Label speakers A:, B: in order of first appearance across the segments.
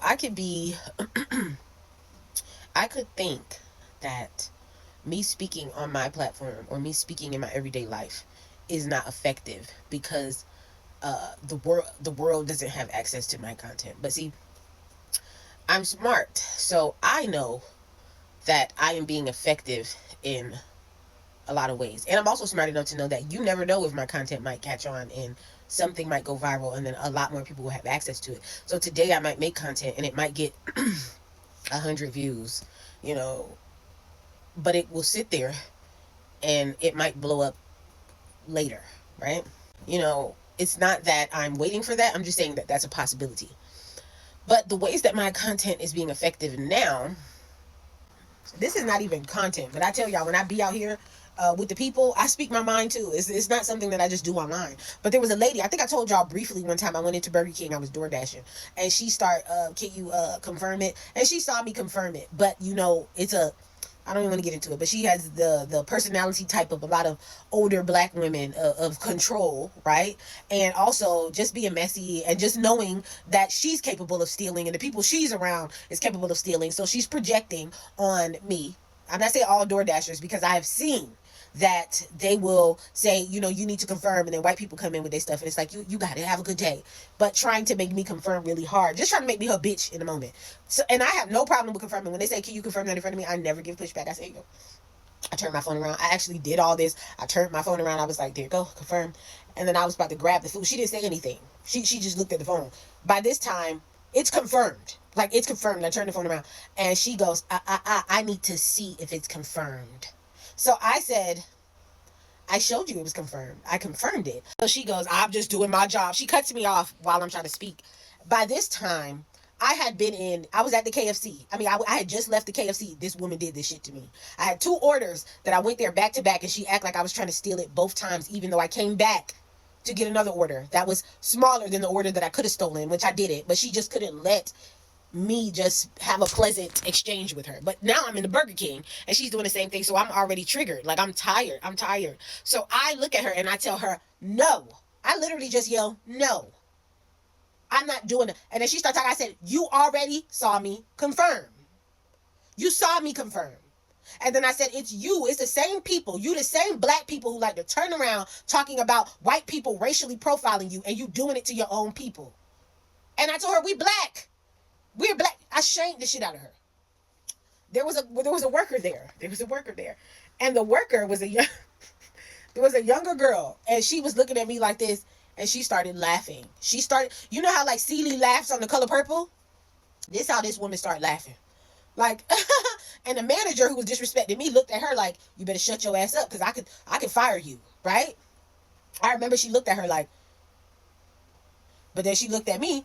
A: I could be, I could think that me speaking on my platform or me speaking in my everyday life is not effective because the world doesn't have access to my content. But see, I'm smart, so I know that I am being effective in a lot of ways. And I'm also smart enough to know that you never know if my content might catch on and something might go viral and then a lot more people will have access to it. So today I might make content and it might get 100 views, you know, but it will sit there and it might blow up later, right? It's not that I'm waiting for that. I'm just saying that that's a possibility. But the ways that my content is being effective now, this is not even content, but I tell y'all, when I be out here with the people, I speak my mind too. It's not something that I just do online. But there was a lady, I think I told y'all briefly one time I went into Burger King, I was door dashing, and she started, can you confirm it? And she saw me confirm it. But it's I don't even want to get into it, but she has the personality type of a lot of older black women of control, right? And also just being messy and just knowing that she's capable of stealing and the people she's around is capable of stealing. So she's projecting on me. I'm not saying all door dashers because I have seen that they will say, you need to confirm, and then white people come in with their stuff, and it's like, you got it, have a good day. But trying to make me confirm really hard, just trying to make me her bitch in the moment. So, and I have no problem with confirming. When they say, can you confirm that in front of me, I never give pushback. I say, yo, I turned my phone around. I actually did all this. I turned my phone around. I was like, there you go, confirm. And then I was about to grab the food. She didn't say anything. She just looked at the phone. By this time, it's confirmed. Like, it's confirmed. I turned the phone around. And she goes, I need to see if it's confirmed. So I said, I showed you it was confirmed. I confirmed it. So she goes, I'm just doing my job. She cuts me off while I'm trying to speak. By this time, I was at the KFC. I had just left the KFC. This woman did this shit to me. I had 2 orders that I went there back to back, and she acted like I was trying to steal it both times, even though I came back to get another order that was smaller than the order that I could have stolen, which I didn't. But she just couldn't let me just have a pleasant exchange with her. But now I'm in the Burger King and she's doing the same thing. So I'm already triggered. Like, I'm tired. So I look at her and I tell her, no. I literally just yell, no. I'm not doing it. And then she started talking. I said, you already saw me confirm. You saw me confirm. And then I said, it's you. It's the same people. You the same black people who like to turn around talking about white people racially profiling you, and you doing it to your own people. And I told her, we black. We're black. I shamed the shit out of her. There was a worker there. And the worker was there was a younger girl, and she was looking at me like this, and she started laughing. You know how like Celie laughs on The Color Purple? This how this woman started laughing. Like, and the manager who was disrespecting me looked at her like, you better shut your ass up, because I could fire you, right? I remember she looked at her like, but then she looked at me.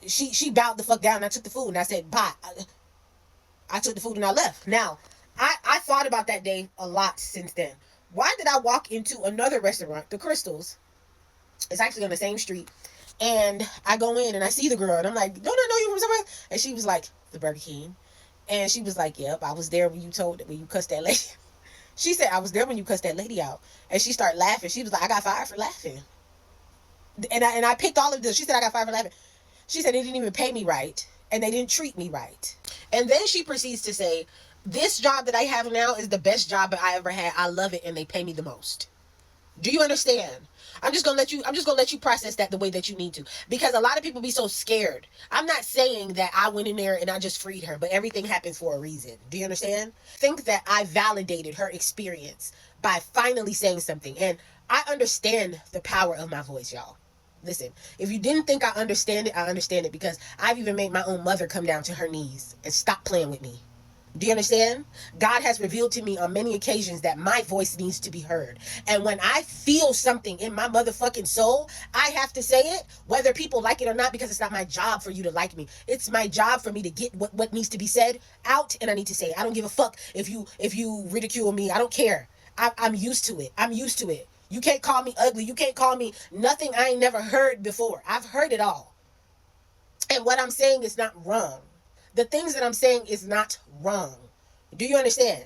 A: She bowed the fuck down, and I took the food, and I said, bye. I took the food and I left. Now, I thought about that day a lot since then. Why did I walk into another restaurant, the Crystals? It's actually on the same street. And I go in and I see the girl, and I'm like, don't I know you from somewhere? And she was like, the Burger King. And she was like, yep, I was there when you cussed that lady. She said, I was there when you cussed that lady out. And she started laughing. She was like, I got fired for laughing. And I picked all of this. She said, I got fired for laughing. She said, they didn't even pay me right, and they didn't treat me right. And then she proceeds to say, this job that I have now is the best job that I ever had. I love it, and they pay me the most. Do you understand? I'm just gonna let you process that the way that you need to, because a lot of people be so scared. I'm not saying that I went in there and I just freed her, but everything happens for a reason. Do you understand? Think that I validated her experience by finally saying something, and I understand the power of my voice, y'all. Listen, if you didn't think I understand it, because I've even made my own mother come down to her knees and stop playing with me. Do you understand? God has revealed to me on many occasions that my voice needs to be heard. And when I feel something in my motherfucking soul, I have to say it, whether people like it or not, because it's not my job for you to like me. It's my job for me to get what needs to be said out, and I need to say it. I don't give a fuck if you ridicule me. I don't care. I'm used to it. You can't call me ugly. You can't call me nothing I ain't never heard before. I've heard it all. And what I'm saying is not wrong. The things that I'm saying is not wrong. Do you understand?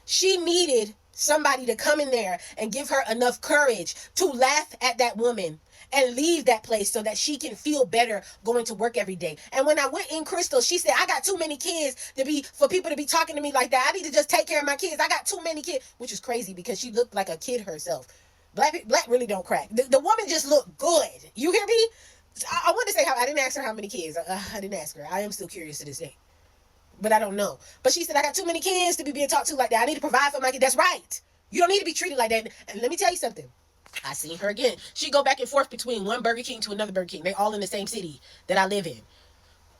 A: She needed somebody to come in there and give her enough courage to laugh at that woman and leave that place so that she can feel better going to work every day. And when I went in, Crystal, she said, I got too many kids for people to be talking to me like that. I need to just take care of my kids. I got too many kids, which is crazy because she looked like a kid herself. Black really don't crack. The woman just looked good. You hear me? I want to say I didn't ask her how many kids. I didn't ask her. I am still curious to this day. But I don't know. But she said, I got too many kids to be being talked to like that. I need to provide for my kids. That's right. You don't need to be treated like that. And let me tell you something. I seen her again. She go back and forth between one Burger King to another Burger King. They all in the same city that I live in.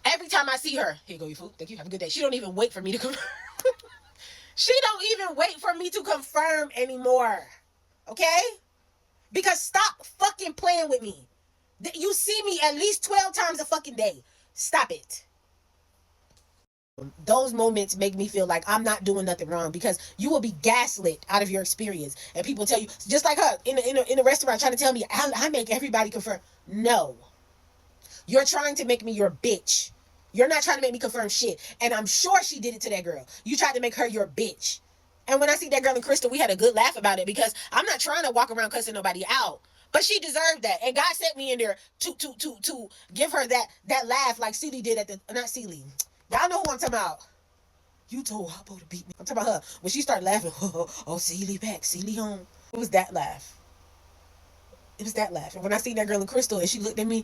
A: Every time I see her, here you go your food. Thank you. Have a good day. She don't even wait for me to confirm. She don't even wait for me to confirm anymore. Okay? Because stop fucking playing with me. You see me at least 12 times a fucking day. Stop it. Those moments make me feel like I'm not doing nothing wrong, because you will be gaslit out of your experience, and people tell you, just like her in a restaurant trying to tell me I make everybody confirm. No, you're trying to make me your bitch. You're not trying to make me confirm shit. And I'm sure she did it to that girl. You tried to make her your bitch. And when I see that girl in Crystal, we had a good laugh about it, because I'm not trying to walk around cussing nobody out. But she deserved that. And God sent me in there to give her that laugh like Celie did at the, not Celie. Y'all know who I'm talking about. You told Hoppo to beat me. I'm talking about her. When she started laughing, oh, Celie back, Celie home. It was that laugh. It was that laugh. And when I seen that girl in Crystal and she looked at me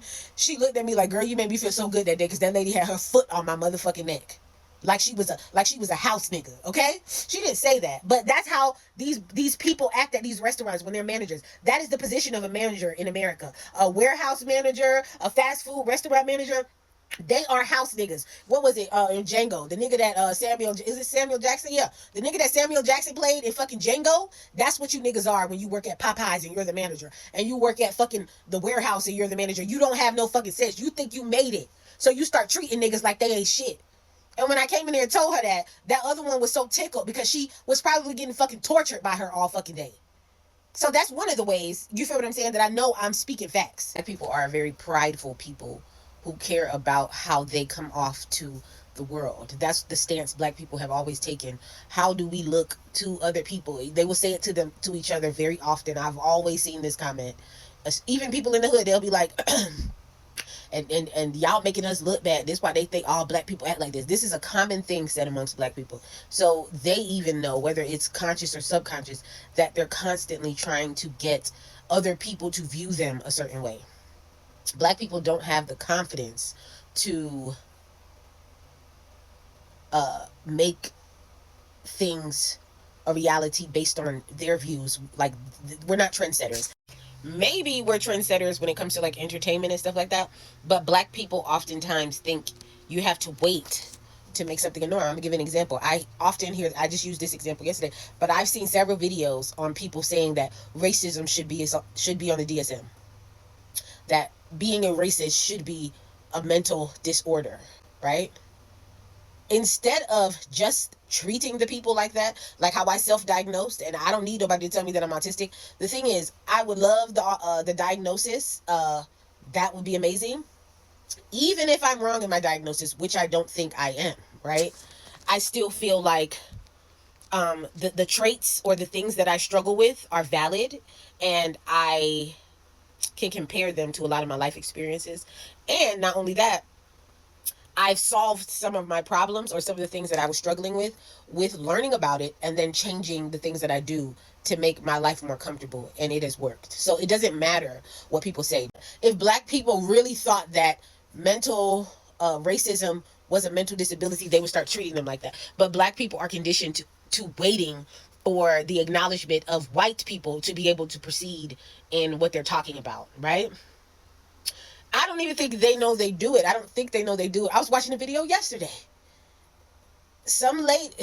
A: like, girl, you made me feel so good that day, because that lady had her foot on my motherfucking neck. Like she was a house nigga, okay? She didn't say that, but that's how these people act at these restaurants when they're managers. That is the position of a manager in America. A warehouse manager, a fast food restaurant manager. They are house niggas. What was it? In Django, the nigga that Samuel Jackson? Yeah, the nigga that Samuel Jackson played in fucking Django. That's what you niggas are when you work at Popeyes and you're the manager, and you work at fucking the warehouse and you're the manager. You don't have no fucking sense. You think you made it, so you start treating niggas like they ain't shit. And when I came in there and told her that other one was so tickled because she was probably getting fucking tortured by her all fucking day. So that's one of the ways, you feel what I'm saying, that I know I'm speaking facts. People are very prideful people who care about how they come off to the world. That's the stance black people have always taken. How do we look to other people? They will say it to each other very often. I've always seen this comment. Even people in the hood, they'll be like, and y'all making us look bad. This is why they think all black people act like this. This is a common thing said amongst black people. So they even know, whether it's conscious or subconscious, that they're constantly trying to get other people to view them a certain way. Black people don't have the confidence to make things a reality based on their views. Like, we're not trendsetters. Maybe we're trendsetters when it comes to like entertainment and stuff like that, but black people oftentimes think you have to wait to make something a norm. I'm gonna give an example. I often hear, I just used this example yesterday, but I've seen several videos on people saying that racism should be on the DSM. That being a racist should be a mental disorder, right? Instead of just treating the people like that, like how I self-diagnosed, and I don't need nobody to tell me that I'm autistic. The thing is, I would love the diagnosis. That would be amazing. Even if I'm wrong in my diagnosis, which I don't think I am, right? I still feel like the traits or the things that I struggle with are valid, and I can compare them to a lot of my life experiences. And not only that, I've solved some of my problems or some of the things that I was struggling with learning about it and then changing the things that I do to make my life more comfortable, and it has worked. So it doesn't matter what people say. If black people really thought that mental racism was a mental disability, they would start treating them like that. But black people are conditioned to waiting for the acknowledgement of white people to be able to proceed in what they're talking about, right? I don't even think they know they do it. I don't think they know they do it. I was watching a video yesterday. Some lady,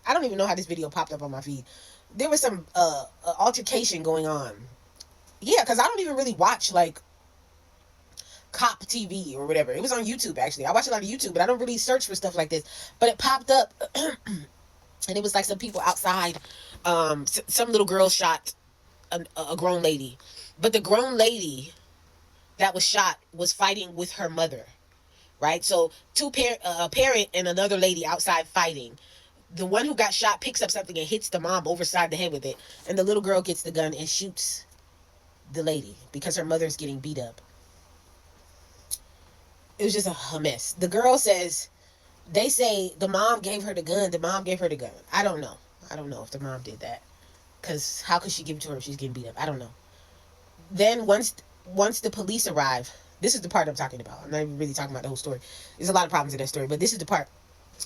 A: I don't even know how this video popped up on my feed. There was some altercation going on. Yeah, because I don't even really watch like cop TV or whatever. It was on YouTube, actually. I watch a lot of YouTube, but I don't really search for stuff like this. But it popped up, and it was like some people outside. Some little girl shot a grown lady. But the grown lady that was shot was fighting with her mother, right? So a parent and another lady outside fighting. The one who got shot picks up something and hits the mom overside the head with it, and the little girl gets the gun and shoots the lady because her mother's getting beat up. It was just a mess. The girl says, they say the mom gave her the gun. The mom gave her the gun. I don't know. I don't know if the mom did that. Because how could she give it to her if she's getting beat up? I don't know. Then once the police arrive, this is the part I'm talking about. I'm not even really talking about the whole story. There's a lot of problems in that story, but this is the part.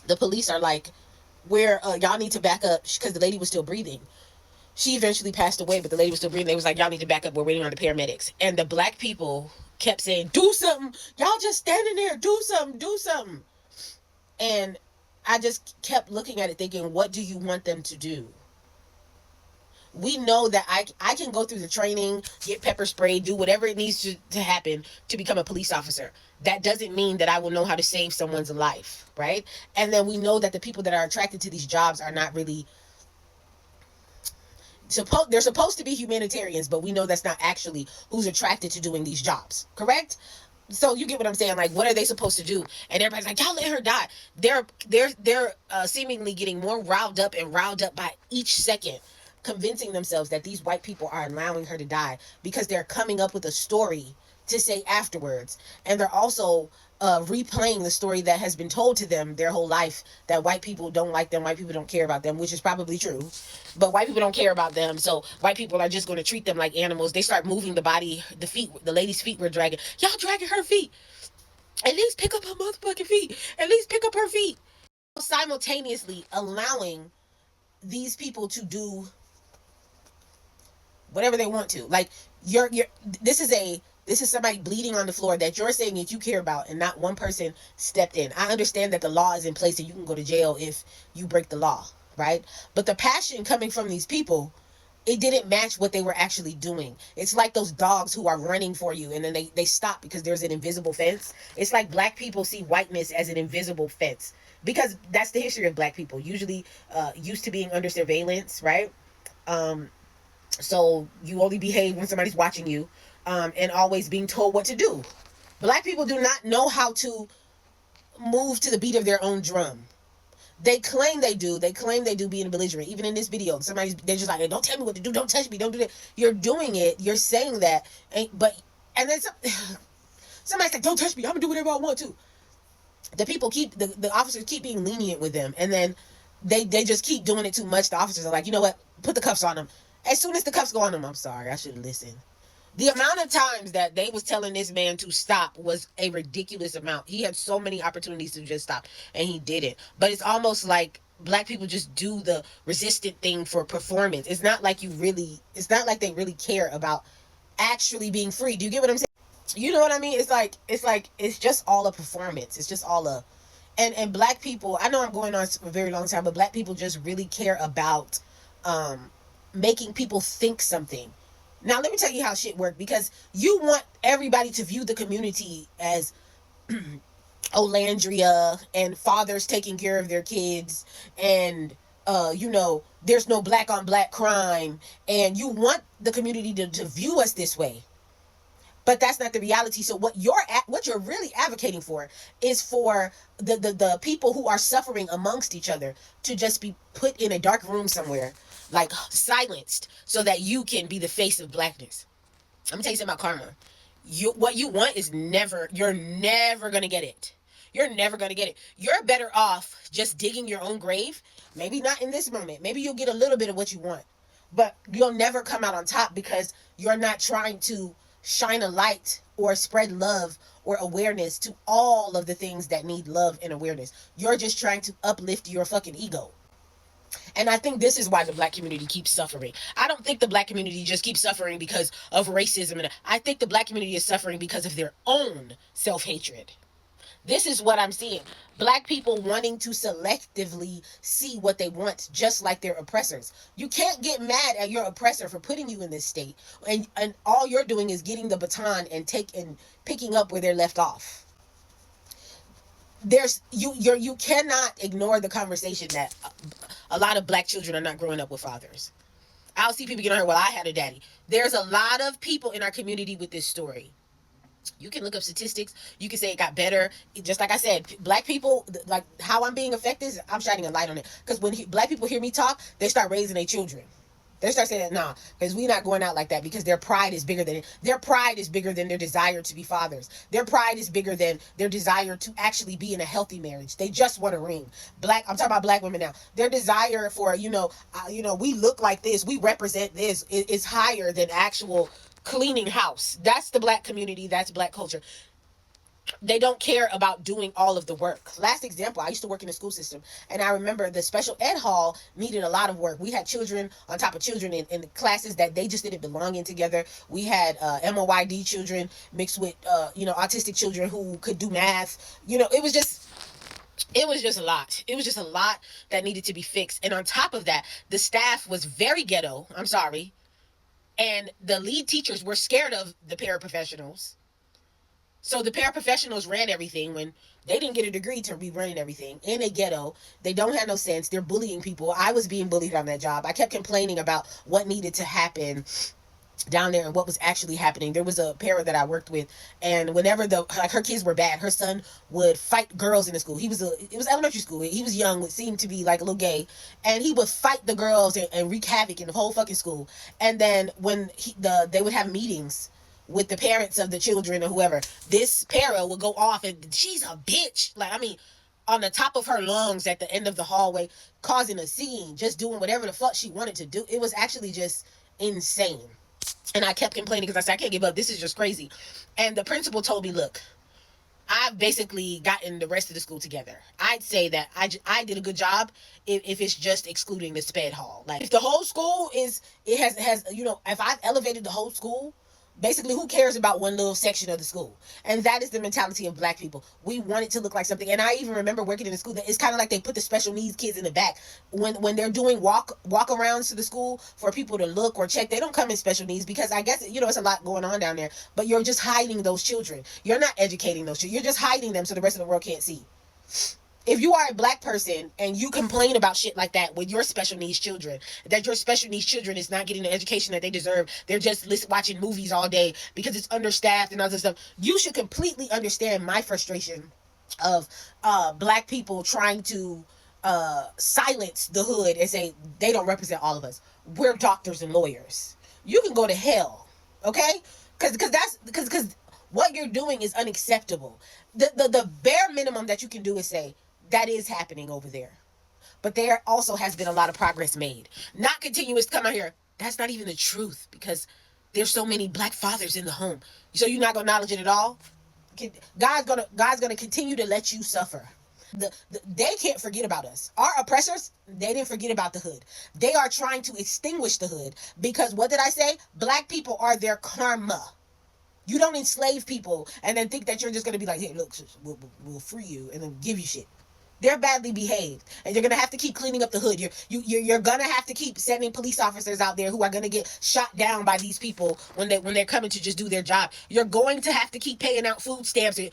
A: The police are like, where y'all need to back up because the lady was still breathing. She eventually passed away, but the lady was still breathing. They was like, y'all need to back up. We're waiting on the paramedics. And the black people kept saying, do something. Y'all just standing there. Do something. Do something. And I just kept looking at it thinking, what do you want them to do? We know that I can go through the training, get pepper sprayed, do whatever it needs to happen to become a police officer. That doesn't mean that I will know how to save someone's life, right? And then we know that the people that are attracted to these jobs are not really they're supposed to be humanitarians, but we know that's not actually who's attracted to doing these jobs, correct? So you get what I'm saying? Like, what are they supposed to do? And everybody's like, y'all let her die. They're seemingly getting more riled up by each second, convincing themselves that these white people are allowing her to die because they're coming up with a story to say afterwards. And they're also replaying the story that has been told to them their whole life, that white people don't like them, white people don't care about them, which is probably true. But white people don't care about them, so white people are just going to treat them like animals. They start moving the body, the feet, the lady's feet were dragging. Y'all dragging her feet. At least pick up her motherfucking feet. At least pick up her feet. Simultaneously allowing these people to do whatever they want to. Like, this is somebody bleeding on the floor that you're saying that you care about, and not one person stepped in. I understand that the law is in place and you can go to jail if you break the law, right? But the passion coming from these people, it didn't match what they were actually doing. It's like those dogs who are running for you and then they stop because there's an invisible fence. It's like black people see whiteness as an invisible fence, because that's the history of black people, usually used to being under surveillance, right? So you only behave when somebody's watching you, and always being told what to do. Black people do not know how to move to the beat of their own drum. They claim they do. They claim they do being belligerent. Even in this video, they're just like, hey, don't tell me what to do. Don't touch me. Don't do that. You're doing it. You're saying that. And then somebody's like, don't touch me. I'm going to do whatever I want to. The officers keep being lenient with them. And then they just keep doing it too much. The officers are like, you know what? Put the cuffs on them. As soon as the cuffs go on them, I'm sorry. I should have listened. The amount of times that they was telling this man to stop was a ridiculous amount. He had so many opportunities to just stop, and he didn't. But it's almost like black people just do the resistant thing for performance. It's not like they really care about actually being free. Do you get what I'm saying? You know what I mean? It's just all a performance. It's just all and black people, I know I'm going on for a very long time, but black people just really care about making people think something. Now, let me tell you how shit work, because you want everybody to view the community as Olandria and fathers taking care of their kids, and there's no black on black crime, and you want the community to view us this way. But that's not the reality. So what you're really advocating for is for the people who are suffering amongst each other to just be put in a dark room somewhere, like silenced, so that you can be the face of blackness. Let me tell you something about karma. What you want is you're never going to get it. You're never going to get it. You're better off just digging your own grave. Maybe not in this moment. Maybe you'll get a little bit of what you want, but you'll never come out on top because you're not trying to shine a light or spread love or awareness to all of the things that need love and awareness. You're just trying to uplift your fucking ego. And I think this is why the black community keeps suffering. I don't think the black community just keeps suffering because of racism. I think the black community is suffering because of their own self-hatred. This is what I'm seeing. Black people wanting to selectively see what they want, just like their oppressors. You can't get mad at your oppressor for putting you in this state. And all you're doing is getting the baton and picking up where they're left off. You cannot ignore the conversation that a lot of black children are not growing up with fathers. I'll see people get on here, well, I had a daddy. There's a lot of people in our community with this story. You can look up statistics. You can say it got better. Just like I said, black people, like how I'm being affected, I'm shining a light on it. Because when black people hear me talk, they start raising their children. They start saying, nah, because we not going out like that, because their pride is bigger than their desire to be fathers. Their pride is bigger than their desire to actually be in a healthy marriage. They just want a ring. I'm talking about black women now. Their desire for, we look like this, we represent this, is higher than actual cleaning house. That's the black community. That's black culture. They don't care about doing all of the work. Last example, I used to work in the school system, and I remember the special ed hall needed a lot of work. We had children on top of children in classes that they just didn't belong in together. We had MOYD children mixed with autistic children who could do math. It was just a lot. It was just a lot that needed to be fixed. And on top of that, the staff was very ghetto. I'm sorry. And the lead teachers were scared of the paraprofessionals. So the paraprofessionals ran everything when they didn't get a degree to be running everything in a ghetto. They don't have no sense. They're bullying people. I was being bullied on that job. I kept complaining about what needed to happen down there and what was actually happening. There was a parent that I worked with, and whenever her kids were bad, her son would fight girls in the school. It was elementary school. He was young, it seemed to be like a little gay, and he would fight the girls and wreak havoc in the whole fucking school. And then when they would have meetings with the parents of the children or whoever, this para would go off and she's a bitch. Like, I mean, on the top of her lungs at the end of the hallway, causing a scene, just doing whatever the fuck she wanted to do. It was actually just insane. And I kept complaining because I said, I can't give up. This is just crazy. And the principal told me, look, I've basically gotten the rest of the school together. I'd say that I did a good job if it's just excluding the sped hall. Like, if the whole school if I've elevated the whole school, basically, who cares about one little section of the school? And that is the mentality of black people. We want it to look like something. And I even remember working in a school that it's kind of like they put the special needs kids in the back. When they're doing walk arounds to the school for people to look or check, they don't come in special needs because I guess, it's a lot going on down there. But you're just hiding those children. You're not educating those children. You're just hiding them so the rest of the world can't see. If you are a black person and you complain about shit like that with your special needs children, that your special needs children is not getting the education that they deserve, they're just watching movies all day because it's understaffed and other stuff, you should completely understand my frustration of black people trying to silence the hood and say they don't represent all of us. We're doctors and lawyers. You can go to hell, okay? Because what you're doing is unacceptable. The bare minimum that you can do is say, that is happening over there. But there also has been a lot of progress made. Not continuous come out here. That's not even the truth because there's so many black fathers in the home. So you're not going to acknowledge it at all? God's gonna continue to let you suffer. They can't forget about us. Our oppressors, they didn't forget about the hood. They are trying to extinguish the hood because what did I say? Black people are their karma. You don't enslave people and then think that you're just going to be like, hey, look, we'll free you and then give you shit. They're badly behaved, and you're gonna have to keep cleaning up the hood. You're gonna have to keep sending police officers out there who are gonna get shot down by these people when they're coming to just do their job. You're going to have to keep paying out food stamps. The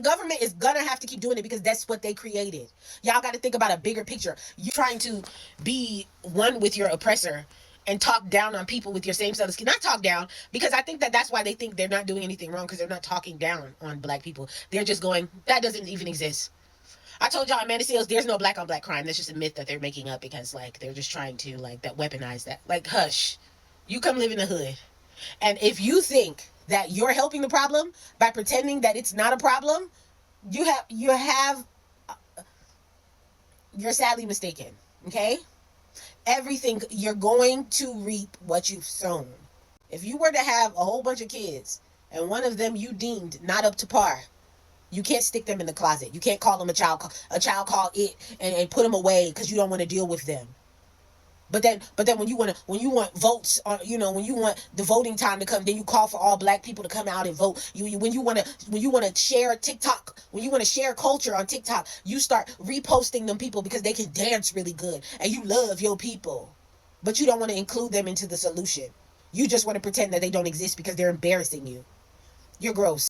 A: government is gonna have to keep doing it because that's what they created. Y'all got to think about a bigger picture. You're trying to be one with your oppressor and talk down on people with your same set of skin. Not talk down, because I think that's why they think they're not doing anything wrong, because they're not talking down on black people. They're just going, that doesn't even exist. I told y'all in Man of Seals, there's no black on black crime. That's just a myth that they're making up because, like, they're just trying to, like, that weaponize that. Like, hush. You come live in the hood. And if you think that you're helping the problem by pretending that it's not a problem, you're sadly mistaken. Okay? Everything, you're going to reap what you've sown. If you were to have a whole bunch of kids and one of them you deemed not up to par, you can't stick them in the closet. You can't call them a child call it and put them away because you don't want to deal with them. But then when you want votes, or when you want the voting time to come, then you call for all black people to come out and vote. When you want to share TikTok, when you want to share culture on TikTok, you start reposting them people because they can dance really good and you love your people, but you don't want to include them into the solution. You just want to pretend that they don't exist because they're embarrassing you. You're gross.